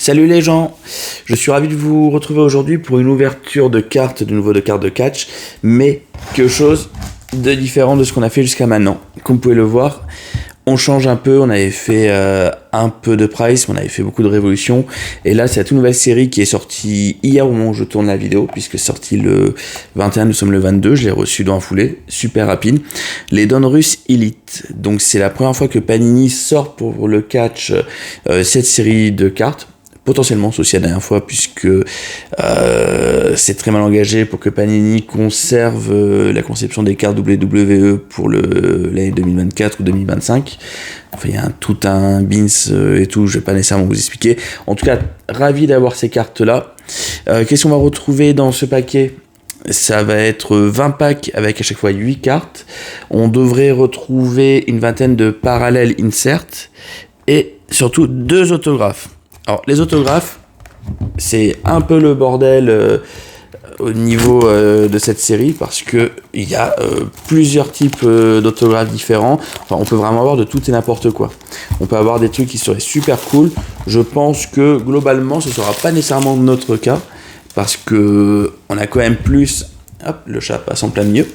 Salut les gens, je suis ravi de vous retrouver aujourd'hui pour une ouverture de cartes, de nouveau de cartes de catch, mais quelque chose de différent de ce qu'on a fait jusqu'à maintenant. Comme vous pouvez le voir, on change un peu, on avait fait un peu de price, on avait fait beaucoup de révolutions, et là c'est la toute nouvelle série qui est sortie hier au moment où je tourne la vidéo, puisque c'est sorti le 21, nous sommes le 22, je l'ai reçu dans la foulée, super rapide. Les Donruss Elite, donc c'est la première fois que Panini sort pour le catch cette série de cartes. Potentiellement, c'est aussi la dernière fois, puisque c'est très mal engagé pour que Panini conserve la conception des cartes WWE pour l'année 2024 ou 2025. Enfin, il y a tout un bins et tout, je vais pas nécessairement vous expliquer. En tout cas, ravi d'avoir ces cartes-là. Qu'est-ce qu'on va retrouver dans ce paquet ? Ça va être 20 packs avec à chaque fois 8 cartes. On devrait retrouver une vingtaine de parallèles insert et surtout 2 autographes. Alors, les autographes, c'est un peu le bordel au niveau de cette série parce que il y a plusieurs types d'autographes différents. Enfin, on peut vraiment avoir de tout et n'importe quoi. On peut avoir des trucs qui seraient super cool. Je pense que globalement, ce ne sera pas nécessairement notre cas parce que on a quand même plus. Hop, le chat passe en plein milieu.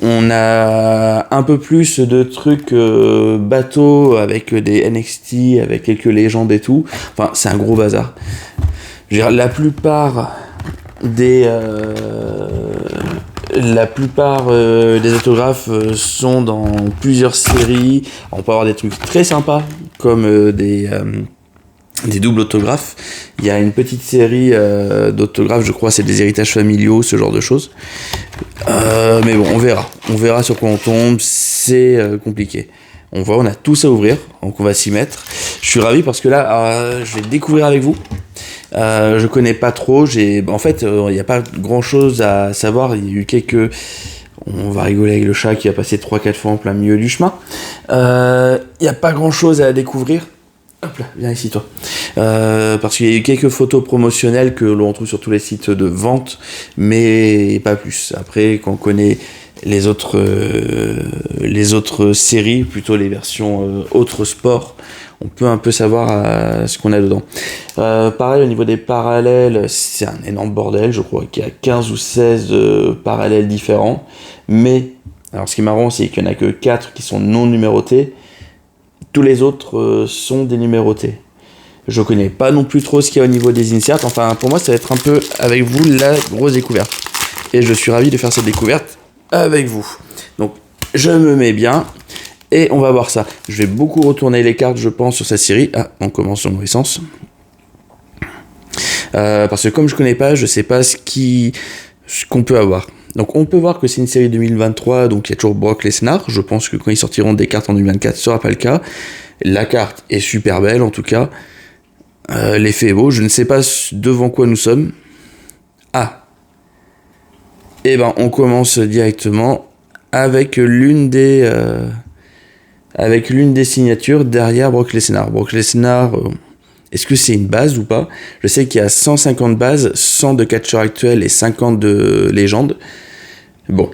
On a un peu plus de trucs bateaux avec des NXT, avec quelques légendes et tout. Enfin, c'est un gros bazar. Je veux dire, la plupart des autographes sont dans plusieurs séries. On peut avoir des trucs très sympas comme des doubles autographes. Il y a une petite série d'autographes, je crois, c'est des héritages familiaux, ce genre de choses. Mais bon, on verra sur quoi on tombe, c'est compliqué. On voit, on a tout ça à ouvrir, donc on va s'y mettre. Je suis ravi parce que là, je vais découvrir avec vous. Je connais pas trop, en fait, il n'y a pas grand chose à savoir, il y a eu quelques... On va rigoler avec le chat qui a passé 3-4 fois en plein milieu du chemin. Il n'y a pas grand chose à découvrir. Hop là, viens ici toi. Parce qu'il y a eu quelques photos promotionnelles que l'on trouve sur tous les sites de vente, mais pas plus. Après, quand on connaît les autres séries, plutôt les versions autres sports, on peut un peu savoir ce qu'on a dedans. Pareil, au niveau des parallèles, c'est un énorme bordel. Je crois qu'il y a 15 ou 16 parallèles différents. Mais, alors ce qui est marrant, c'est qu'il n'y en a que 4 qui sont non numérotés. Tous les autres sont dénumérotés. Je connais pas non plus trop ce qu'il y a au niveau des inserts. Enfin, pour moi, ça va être un peu avec vous la grosse découverte. Et je suis ravi de faire cette découverte avec vous. Donc, je me mets bien et on va voir ça. Je vais beaucoup retourner les cartes, je pense, sur cette série. Ah, on commence dans le mauvais sens. Parce que comme je connais pas, je sais pas ce qu'on peut avoir. Donc on peut voir que c'est une série 2023, donc il y a toujours Brock Lesnar. Je pense que quand ils sortiront des cartes en 2024, ce sera pas le cas. La carte est super belle en tout cas. L'effet est beau. Je ne sais pas devant quoi nous sommes. Ah. Et ben on commence directement avec l'une des signatures derrière Brock Lesnar. Brock Lesnar. Est-ce que c'est une base ou pas ? Je sais qu'il y a 150 bases, 100 de catcheurs actuels et 50 de légendes. Bon.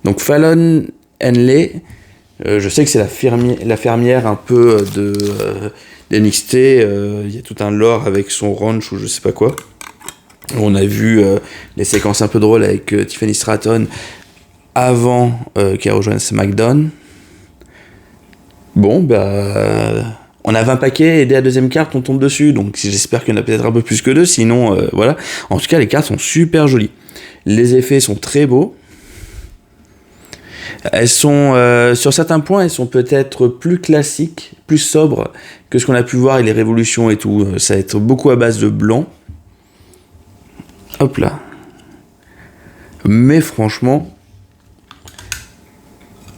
Donc Fallon Henley, je sais que c'est la fermière un peu d'NXT. Il y a tout un lore avec son ranch ou je sais pas quoi. On a vu les séquences un peu drôles avec Tiffany Stratton avant qu'elle rejoigne SmackDown. Bon, on a 20 paquets et dès la deuxième carte, on tombe dessus. Donc j'espère qu'il y en a peut-être un peu plus que 2. Sinon, voilà. En tout cas, les cartes sont super jolies. Les effets sont très beaux. Elles sont, sur certains points, elles sont peut-être plus classiques, plus sobres que ce qu'on a pu voir avec les révolutions et tout. Ça va être beaucoup à base de blanc. Hop là. Mais franchement,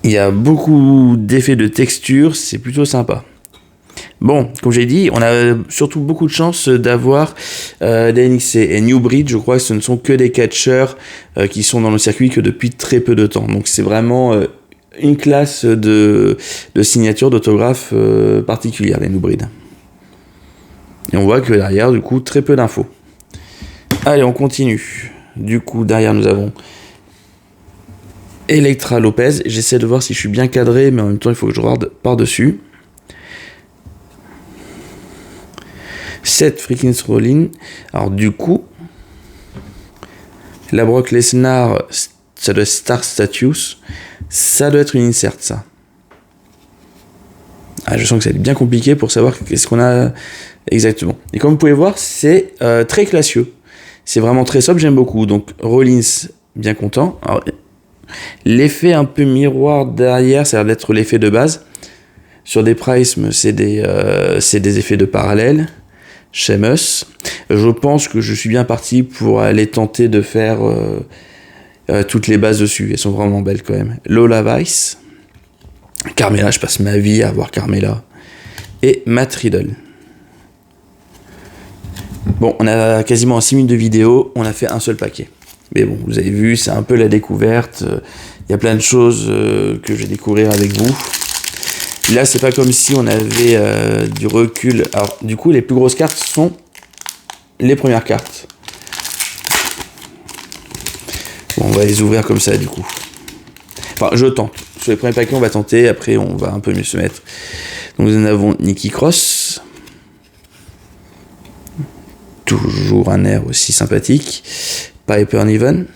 il y a beaucoup d'effets de texture. C'est plutôt sympa. Bon, comme j'ai dit, on a surtout beaucoup de chance d'avoir des NXT et New Breed. Je crois que ce ne sont que des catcheurs qui sont dans le circuit que depuis très peu de temps. Donc c'est vraiment une classe de signature d'autographe particulière, les New Breed. Et on voit que derrière, du coup, très peu d'infos. Allez, on continue. Du coup, derrière, nous avons Elektra Lopez. J'essaie de voir si je suis bien cadré, mais en même temps, il faut que je regarde par-dessus. Seth freaking Rollins. Alors du coup, la Brock Lesnar, ça doit être Star Status. Ça doit être une insert, ça. Ah, je sens que ça va être bien compliqué pour savoir qu'est-ce qu'on a exactement. Et comme vous pouvez voir, c'est très classieux. C'est vraiment très sobre, j'aime beaucoup. Donc Rollins, bien content. Alors, l'effet un peu miroir derrière, ça a l'air d'être l'effet de base. Sur des prismes, c'est des effets de parallèle. Sheamus. Je pense que je suis bien parti pour aller tenter de faire toutes les bases dessus. Elles sont vraiment belles quand même. Lola Vice. Carmella, je passe ma vie à voir Carmella. Et Matt Riddle. Bon, on a quasiment 6 minutes de vidéo, on a fait un seul paquet. Mais bon, vous avez vu, c'est un peu la découverte. Il y a plein de choses que je vais découvrir avec vous. Là, c'est pas comme si on avait du recul. Alors, du coup, les plus grosses cartes sont les premières cartes. Bon, on va les ouvrir comme ça, du coup. Enfin, je tente. Sur les premiers paquets, on va tenter. Après, on va un peu mieux se mettre. Donc, nous en avons Nikki Cross. Toujours un air aussi sympathique. Piper Niven.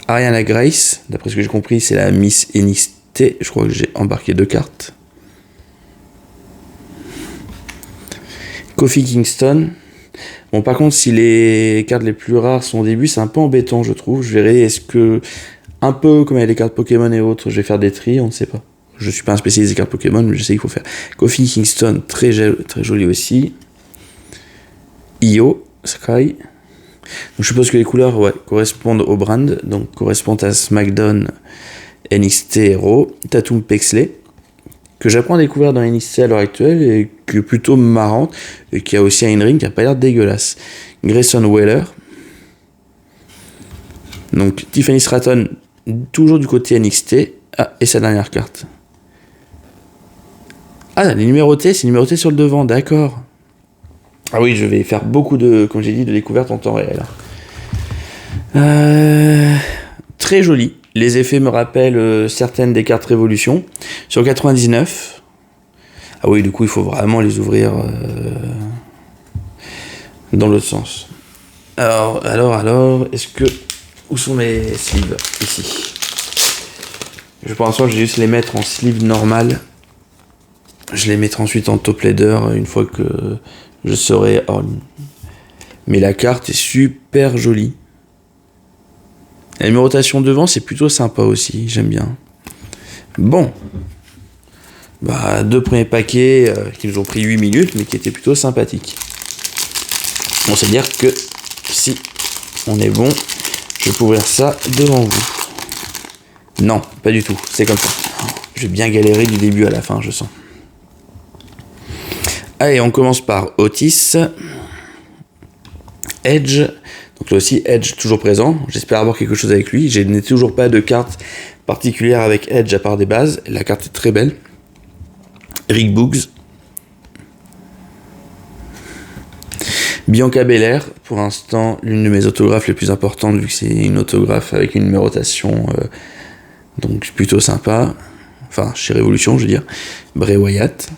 Ariana Grace. D'après ce que j'ai compris, c'est la Miss NXT. Je crois que j'ai embarqué 2 cartes. Kofi Kingston. Bon, par contre, si les cartes les plus rares sont au début, c'est un peu embêtant, je trouve. Je verrai, est-ce que, un peu comme avec les cartes Pokémon et autres, je vais faire des tris, on ne sait pas. Je suis pas un spécialiste des cartes Pokémon, mais je sais qu'il faut faire. Kofi Kingston, très joli aussi. Io, Sky. Donc, je suppose que les couleurs correspondent au brand, donc correspondent à SmackDown, NXT et Raw. Tatum Pexley, que j'apprends à découvrir dans NXT à l'heure actuelle et qui est plutôt marrante et qui a aussi un in-ring qui a pas l'air dégueulasse. Grayson Waller. Donc Tiffany Stratton, toujours du côté NXT. Ah, et sa dernière carte. Ah, les numérotés, c'est numéroté sur le devant, d'accord. Ah oui, je vais faire beaucoup de, comme j'ai dit, de découvertes en temps réel. Très joli. Les effets me rappellent certaines des cartes Révolution. Sur 99. Ah oui, du coup, il faut vraiment les ouvrir dans l'autre sens. Alors, est-ce que... Où sont mes sleeves? Ici. Je pense que je vais juste les mettre en sleeve normal. Je les mettrai ensuite en top leader une fois que je serai on. Mais la carte est super jolie. La numérotation devant, c'est plutôt sympa aussi, j'aime bien. Bon. Bah, 2 premiers paquets qui nous ont pris 8 minutes, mais qui étaient plutôt sympathiques. On sait dire que si on est bon, je peux ouvrir ça devant vous. Non, pas du tout, c'est comme ça. Je vais bien galérer du début à la fin, je sens. Allez, on commence par Otis. Edge. Donc là aussi, Edge toujours présent. J'espère avoir quelque chose avec lui. Je n'ai toujours pas de carte particulière avec Edge à part des bases. La carte est très belle. Rick Boogs. Bianca Belair. Pour l'instant, l'une de mes autographes les plus importantes, vu que c'est une autographe avec une numérotation donc plutôt sympa. Enfin, chez Révolution, je veux dire. Bray Wyatt.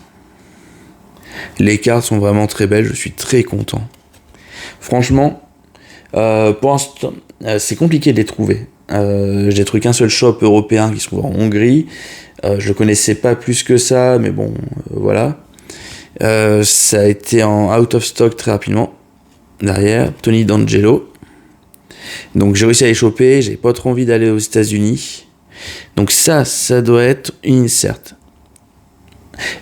Les cartes sont vraiment très belles. Je suis très content. Franchement, pour l'instant, c'est compliqué de les trouver. J'ai trouvé qu'un seul shop européen qui se trouve en Hongrie. Je le connaissais pas plus que ça, mais bon, voilà. Ça a été en out of stock très rapidement. Derrière, Tony D'Angelo. Donc j'ai réussi à les choper. J'ai pas trop envie d'aller aux États-Unis. Donc ça doit être une insert.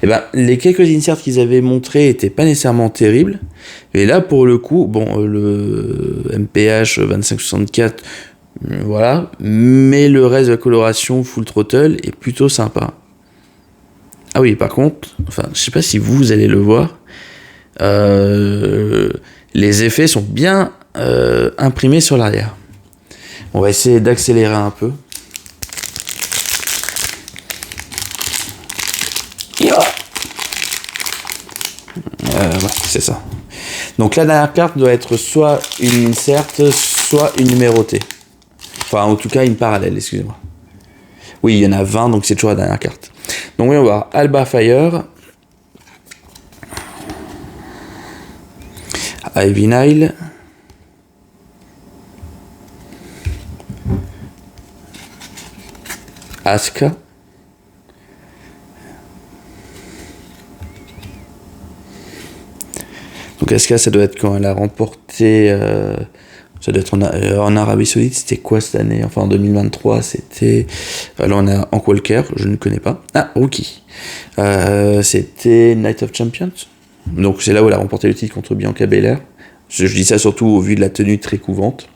Et ben, les quelques inserts qu'ils avaient montrés étaient pas nécessairement terribles. Et là, pour le coup, bon, le MPH 2564, voilà. Mais le reste de la coloration Full Throttle est plutôt sympa. Ah oui, par contre, enfin, je sais pas si vous allez le voir. Les effets sont bien imprimés sur l'arrière. On va essayer d'accélérer un peu. Ouais, c'est ça. Donc la dernière carte doit être soit une insert, soit une numérotée. Enfin, en tout cas, une parallèle, excusez-moi. Oui, il y en a 20, donc c'est toujours la dernière carte. Donc oui, on va voir Alba Fire. Ivy Nile. Asuka. Donc Asuka, ça doit être quand elle a remporté... ça doit être en Arabie Saoudite. C'était quoi cette année? Enfin en 2023, c'était... Là on a Hank Walker, je ne connais pas. Ah, Rookie. C'était Night of Champions. Donc c'est là où elle a remporté le titre contre Bianca Belair. Je dis ça surtout au vu de la tenue très couvante.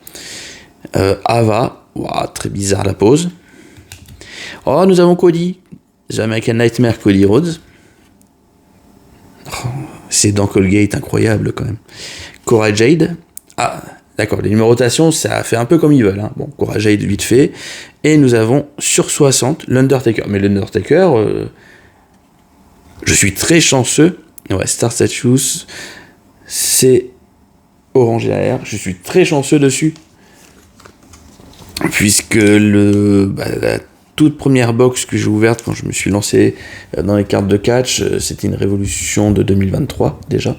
Ava, wow, très bizarre la pose. Oh, nous avons Cody. The American Nightmare, Cody Rhodes. Oh, c'est dans Colgate, incroyable quand même. Cora Jade. Ah, d'accord, les numérotations, ça fait un peu comme ils veulent. Hein. Bon, Cora Jade, vite fait. Et nous avons sur 60, l'Undertaker. Mais l'Undertaker, je suis très chanceux. Ouais, Star Status, c'est Orange AR. Je suis très chanceux dessus. Puisque la toute première box que j'ai ouverte quand je me suis lancé dans les cartes de catch, c'était une révolution de 2023 déjà.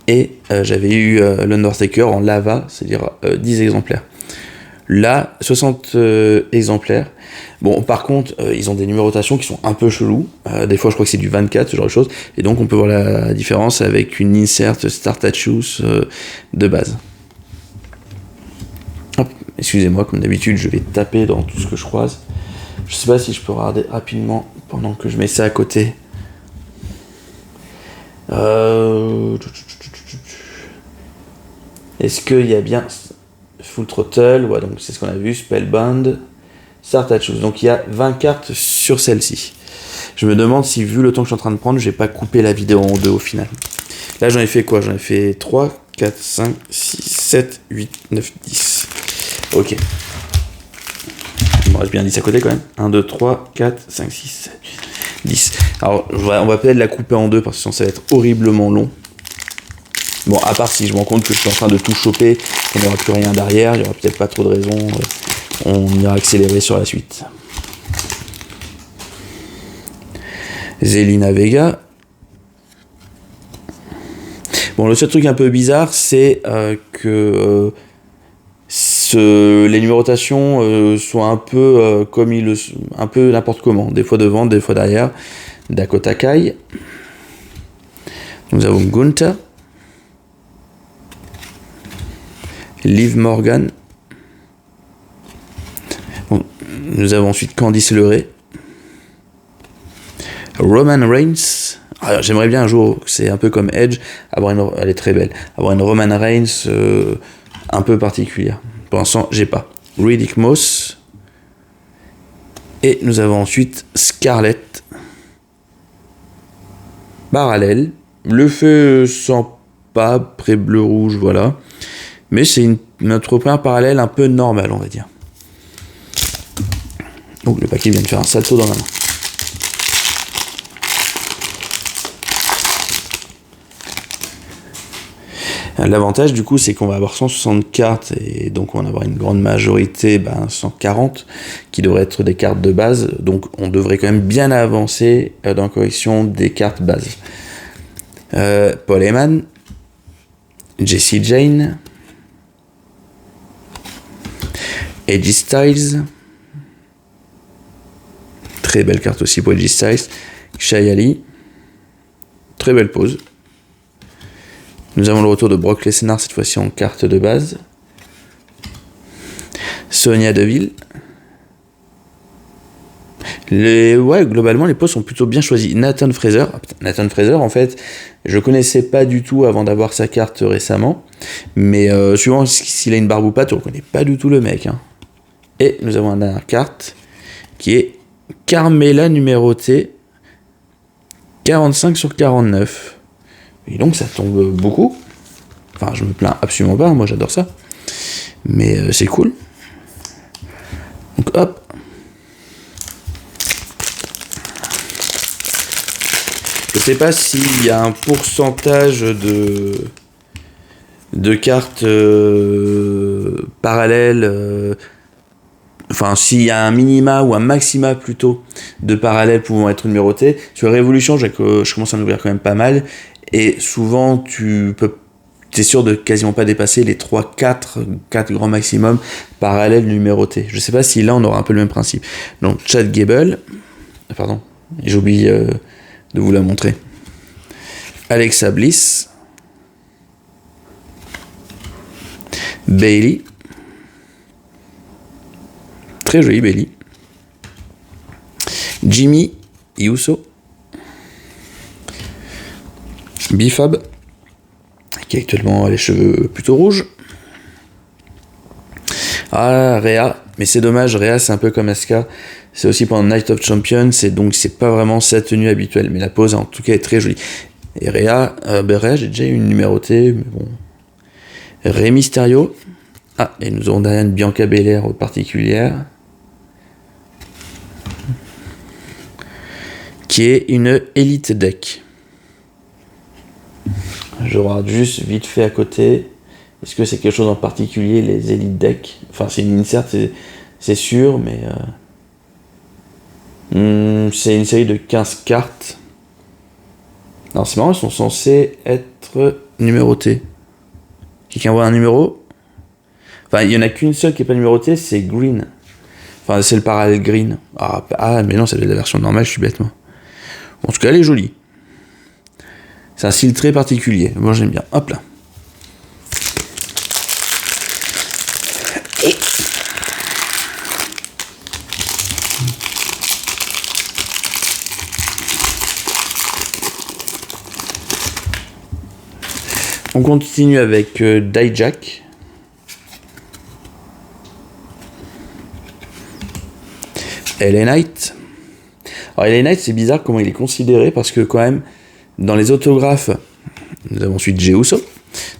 Et j'avais eu l'Undertaker en lava, c'est-à-dire 10 exemplaires. Là, 60 exemplaires. Bon, par contre, ils ont des numérotations qui sont un peu chelous. Des fois, je crois que c'est du 24, ce genre de choses. Et donc, on peut voir la différence avec une insert Star Tattoos de base. Hop, excusez-moi, comme d'habitude, je vais taper dans tout ce que je croise. Je sais pas si je peux regarder rapidement pendant que je mets ça à côté. Est-ce qu'il y a bien Full Throttle? Ouais, donc c'est ce qu'on a vu, Spellbound, Star Tattoos. Donc il y a 20 cartes sur celle-ci. Je me demande si, vu le temps que je suis en train de prendre, je vais pas couper la vidéo en deux au final. Là, j'en ai fait quoi? J'en ai fait 3, 4, 5, 6, 7, 8, 9, 10. Ok. Il me reste bien 10 à côté quand même. 1, 2, 3, 4, 5, 6, 7, 8, 10. Alors, on va peut-être la couper en deux parce que sinon ça va être horriblement long. Bon, à part si je me rends compte que je suis en train de tout choper, qu'il n'y aura plus rien derrière, il n'y aura peut-être pas trop de raison. On ira accélérer sur la suite. Zelina Vega. Bon, le seul truc un peu bizarre, c'est que les numérotations sont un peu comme un peu n'importe comment. Des fois devant, des fois derrière. Dakota Kai. Nous avons Gunther. Liv Morgan. Bon, nous avons ensuite Candice LeRae. Roman Reigns. Alors, j'aimerais bien un jour, c'est un peu comme Edge, elle est très belle, avoir une Roman Reigns un peu particulière. Pour l'instant, j'ai pas. Riddick Moss. Et nous avons ensuite Scarlett. Parallèle. Le feu sent pas, près bleu-rouge, voilà. Mais c'est notre première parallèle un peu normale, on va dire. Donc le paquet vient de faire un salto dans la main. L'avantage du coup c'est qu'on va avoir 160 cartes et donc on va avoir une grande majorité, 140 qui devraient être des cartes de base, donc on devrait quand même bien avancer dans la collection des cartes base. Paul Heyman, Jessie Jane, AJ Styles, très belle carte aussi pour AJ Styles, Shai Ali, très belle pose. Nous avons le retour de Brock Lesnar, cette fois-ci en carte de base. Sonya Deville. Globalement, les poses sont plutôt bien choisies. Nathan Fraser. Nathan Fraser, en fait, je connaissais pas du tout avant d'avoir sa carte récemment. Mais suivant s'il a une barbe ou pas, tu reconnais pas du tout le mec. Hein. Et nous avons une dernière carte qui est Carmella numérotée 45 sur 49. Et donc ça tombe beaucoup. Enfin, je me plains absolument pas, moi j'adore ça. Mais c'est cool. Donc hop. Je sais pas s'il y a un pourcentage de cartes parallèles. Enfin, s'il y a un minima ou un maxima plutôt de parallèles pouvant être numérotés. Sur Révolution, je commence à en ouvrir quand même pas mal. Et souvent, tu peux t'es sûr de quasiment pas dépasser les 4 grands maximum parallèles numérotés. Je sais pas si là on aura un peu le même principe. Donc Chad Gable, pardon, j'ai oublié de vous la montrer. Alexa Bliss, Bayley, très jolie Bayley, Jimmy Uso, Bifab, qui actuellement a les cheveux plutôt rouges. Ah, Rhea, mais c'est dommage, Rhea c'est un peu comme Asuka, c'est aussi pendant Night of Champions, donc c'est pas vraiment sa tenue habituelle, mais la pose en tout cas est très jolie. Et Rhea, Rhea j'ai déjà une numérotée, mais bon. Rey Mysterio, et nous aurons derrière une Bianca Belair particulière, qui est une Elite Deck. Je regarde juste vite fait à côté. Est-ce que c'est quelque chose en particulier, les Elite Deck? Enfin, c'est une insert, c'est sûr, mais c'est une série de 15 cartes. Alors, c'est marrant, ils sont censés être numérotés. Quelqu'un voit un numéro? Enfin, il n'y en a qu'une seule qui n'est pas numérotée, c'est Green. Enfin, c'est le parallèle Green. Mais non, c'est la version normale, je suis bête, moi. En tout cas, elle est jolie. C'est un style très particulier. Moi, j'aime bien. Hop là. Et... on continue avec Dijak. LA Knight. Alors LA Knight, c'est bizarre comment il est considéré parce que quand même, dans les autographes, nous avons ensuite Jey Uso.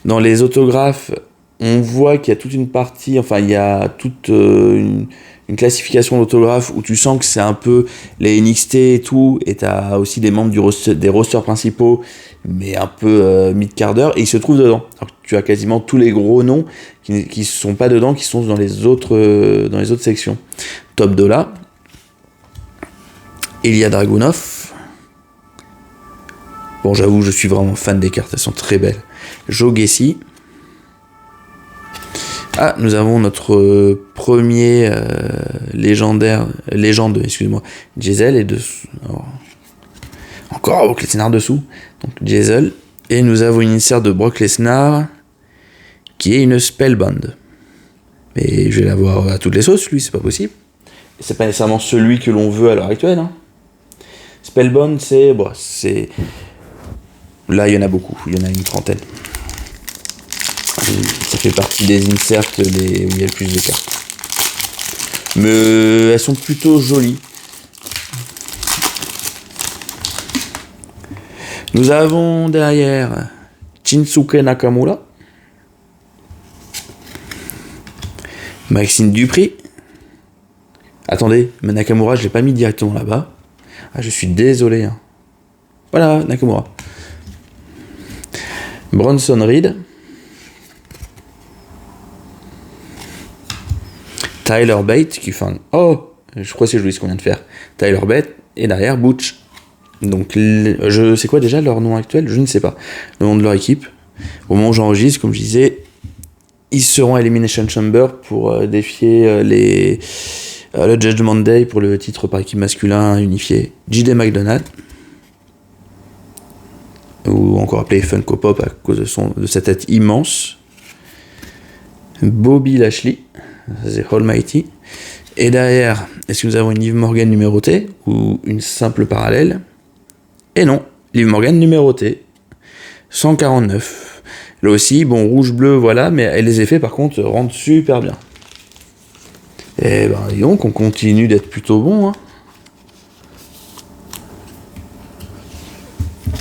Dans les autographes, on voit qu'il y a toute une partie, enfin il y a toute une classification d'autographes où tu sens que c'est un peu les NXT et tout, et t'as aussi des membres des rosters principaux, mais un peu mid-carder, et ils se trouvent dedans. Alors, tu as quasiment tous les gros noms qui sont pas dedans, qui sont dans les autres sections. Top Dollar, Ilya Dragunov. Bon, j'avoue, je suis vraiment fan des cartes, elles sont très belles. Joe Gacy. Nous avons notre premier légende, excuse-moi, Diesel, et encore Brock Lesnar dessous, donc Diesel, et nous avons une insert de Brock Lesnar, qui est une Spellbound. Mais je vais l'avoir à toutes les sauces, lui, c'est pas possible. C'est pas nécessairement celui que l'on veut à l'heure actuelle, hein. Spellbound, c'est... Là, il y en a beaucoup, il y en a une trentaine. Ça fait partie des inserts où il y a le plus de cartes. Mais elles sont plutôt jolies. Nous avons derrière Shinsuke Nakamura, Maxime Dupri. Attendez, mais Nakamura, je l'ai pas mis directement là-bas. Je suis désolé. Hein. Voilà, Nakamura. Bronson Reed. Tyler Bate, qui fait un... Oh, je crois que c'est joli ce qu'on vient de faire. Tyler Bate, et derrière Butch. Donc, je sais quoi déjà leur nom actuel? Je ne sais pas. Le nom de leur équipe. Au moment où j'enregistre, comme je disais, ils seront à Elimination Chamber pour défier le Judgment Day pour le titre par équipe masculin unifié. J.D. McDonald, ou encore appelé Funko Pop à cause de sa tête immense. Bobby Lashley, c'est Almighty. Et derrière, est-ce que nous avons une Liv Morgan numérotée ou une simple parallèle? Et non, Liv Morgan numérotée. 149. Là aussi, bon, rouge-bleu, voilà, mais les effets par contre rendent super bien. Et donc, on continue d'être plutôt bon, hein.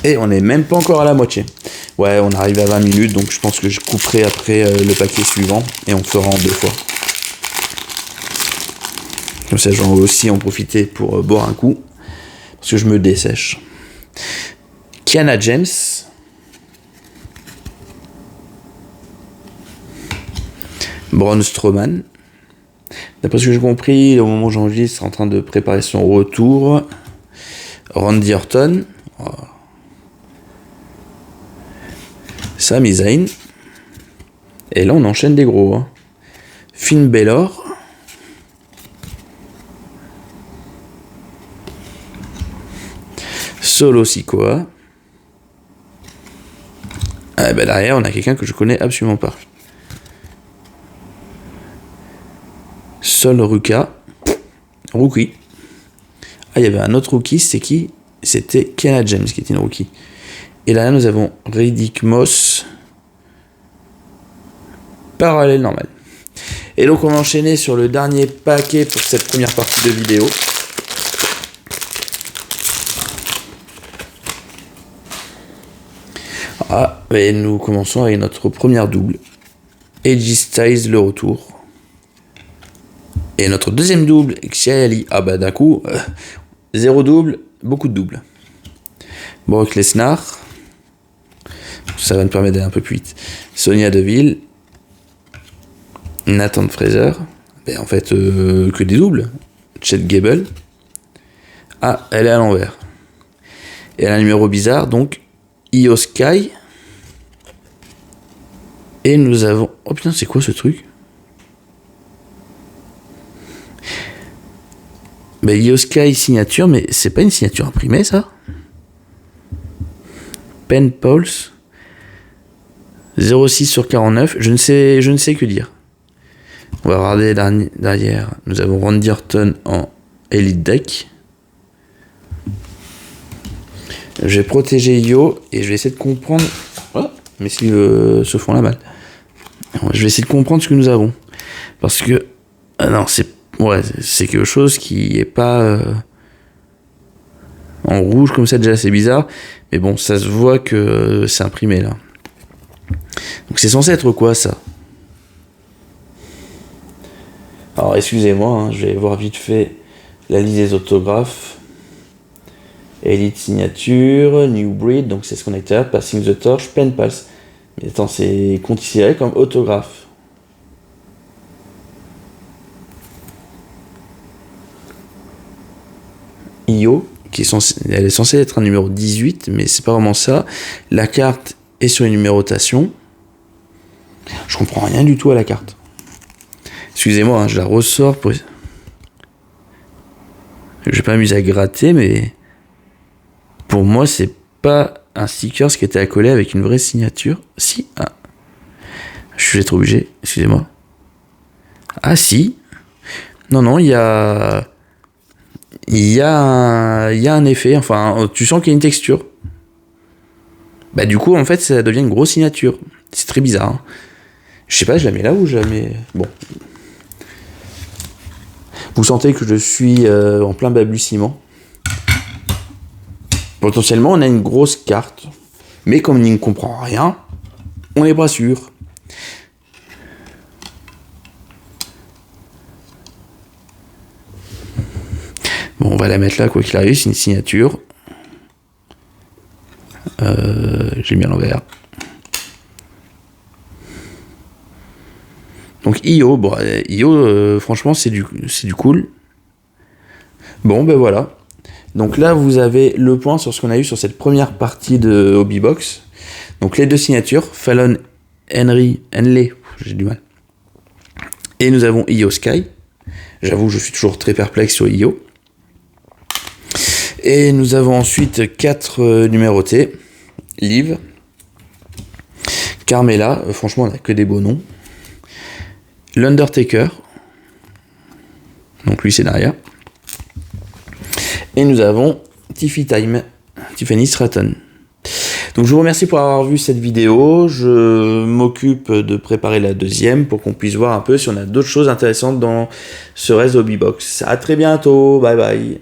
Et on n'est même pas encore à la moitié. Ouais, on arrive à 20 minutes, donc je pense que je couperai après le paquet suivant, et on fera en 2 fois. Comme ça, je vais aussi en profiter pour boire un coup, parce que je me dessèche. Kiana James. Braun Strowman. D'après ce que j'ai compris, au moment où j'enregistre, c'est en train de préparer son retour. Randy Orton. Sami Zayn. Et là, on enchaîne des gros. Hein. Finn Balor. Solo Sikoa. Ah, bah derrière, on a quelqu'un que je connais absolument pas. Sol Ruka. Rookie. Ah, il y avait un autre rookie, c'est qui? C'était Kiana James qui était une rookie. Et là, nous avons Riddick Moss. Parallèle normal. Et donc, on va enchaîner sur le dernier paquet pour cette première partie de vidéo. Ah, et nous commençons avec notre première double. AJ Styles, le retour. Et notre deuxième double, Xia Ali. Ah bah d'un coup, 0 double, beaucoup de doubles. Brock Lesnar. Ça va nous permettre d'aller un peu plus vite. Sonya Deville. Nathan Fraser. Ben en fait, que des doubles. Chet Gable. Ah, elle est à l'envers. Et elle a un numéro bizarre, donc Io Sky. Et nous avons... Oh putain, c'est quoi ce truc? Ben Io Sky signature, mais c'est pas une signature imprimée, ça? Pen Pulse. 06/49. Je ne sais que dire. On va regarder derrière. Nous avons Randy Orton en Elite Deck. Je vais protéger Io et je vais essayer de comprendre. Oh, mais s'ils se font la balle. Je vais essayer de comprendre ce que nous avons. Parce que. Ah non, c'est quelque chose qui est pas. En rouge comme ça, déjà c'est bizarre. Mais bon, ça se voit que c'est imprimé là. Donc c'est censé être quoi ça? Alors excusez-moi, hein, je vais voir vite fait la liste des autographes. Elite Signature, New Breed, donc c'est ce qu'on a été là, Passing the Torch, Pen Pulse. Mais attends, c'est considéré comme autographe. Io, elle est censée être un numéro 18, mais c'est pas vraiment ça. La carte est sur une numérotation. Je comprends rien du tout à la carte. Excusez-moi, hein, je la ressors pour... Je vais pas m'amuser à gratter, mais... Pour moi, c'est pas un sticker qui était accolé avec une vraie signature. Si, ah. Je vais être obligé, excusez-moi. Ah si. Non, il y a... Il y a un effet, enfin, tu sens qu'il y a une texture. Bah du coup, en fait, ça devient une grosse signature. C'est très bizarre. Hein. Je sais pas, je la mets là ou je la mets... Bon. Vous sentez que je suis en plein balbutiement. Potentiellement, on a une grosse carte. Mais comme on n'y comprend rien, on n'est pas sûr. Bon, on va la mettre là, quoi qu'il arrive, c'est une signature. J'ai mis à l'envers. Donc Io, bon, franchement, c'est du cool. Bon, ben voilà. Donc là, vous avez le point sur ce qu'on a eu sur cette première partie de Hobbybox. Donc les deux signatures, Fallon Henley, j'ai du mal. Et nous avons Io Sky. J'avoue, je suis toujours très perplexe sur Io. Et nous avons ensuite 4 numérotés. Liv. Carmella, franchement, on n'a que des beaux noms. L'Undertaker. Donc lui, c'est derrière. Et nous avons Tiffany Stratton. Donc je vous remercie pour avoir vu cette vidéo. Je m'occupe de préparer la deuxième pour qu'on puisse voir un peu si on a d'autres choses intéressantes dans ce reste Hobbybox. À très bientôt. Bye bye.